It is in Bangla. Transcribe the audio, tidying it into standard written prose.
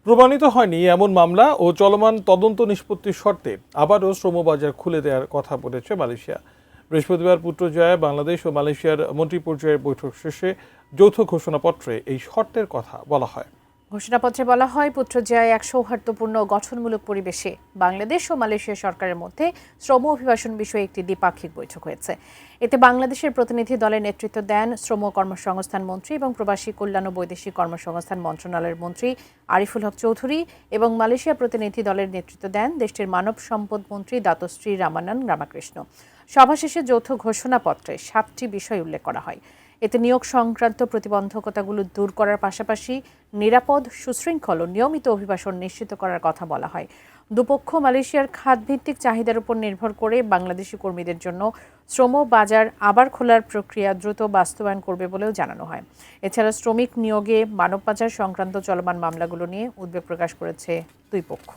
প্রমাণিত হয়নি এমন মামলা ও চলমান তদন্ত নিষ্পত্তির শর্তে আবারও শ্রমবাজার খুলে দেওয়ার কথা বলেছে মালয়েশিয়া। বৃহস্পতিবার পুত্রজয়ায় বাংলাদেশ ও মালয়েশিয়ার মন্ত্রী পর্যায়ের বৈঠক শেষে যৌথ ঘোষণাপত্রে এই শর্তের কথা বলা হয়। ঘোষণাপত্রে বলা হয়, পুত্রজয়ায় এক সৌহার্দ্যপূর্ণ গঠনমূলক পরিবেশে বাংলাদেশ ও মালয়েশিয়া সরকারের মধ্যে শ্রম অভিবাসন বিষয়ে একটি দ্বিপাক্ষিক বৈঠক হয়েছে। এতে বাংলাদেশের প্রতিনিধি দলের নেতৃত্ব দেন শ্রম কর্মসংস্থান মন্ত্রী এবং প্রবাসী কল্যাণ ও বৈদেশিক কর্মসংস্থান মন্ত্রণালয়ের মন্ত্রী আরিফুল হক চৌধুরী, এবং মালয়েশিয়া প্রতিনিধি দলের নেতৃত্ব দেন দেশটির মানব সম্পদ মন্ত্রী দাতশ্রী রামানন রামাকৃষ্ণ। সভা শেষে যৌথ ঘোষণাপত্রে 7টি বিষয় উল্লেখ করা হয়। এতে নিয়োগ সংক্রান্ত প্রতিবন্ধকতাগুলো দূর করার পাশাপাশি নিরাপদ, সুশৃঙ্খল ও নিয়মিত অভিবাসন নিশ্চিত করার কথা বলা হয়। দুপক্ষ মালয়েশিয়ার খাতভিত্তিক চাহিদার উপর নির্ভর করে বাংলাদেশি কর্মীদের জন্য শ্রম বাজার আবার খোলার প্রক্রিয়া দ্রুত বাস্তবায়ন করবে বলেও জানানো হয়। এছাড়া শ্রমিক নিয়োগে মানব পাচার সংক্রান্ত চলমান মামলাগুলো নিয়ে উদ্বেগ প্রকাশ করেছে দুই পক্ষ।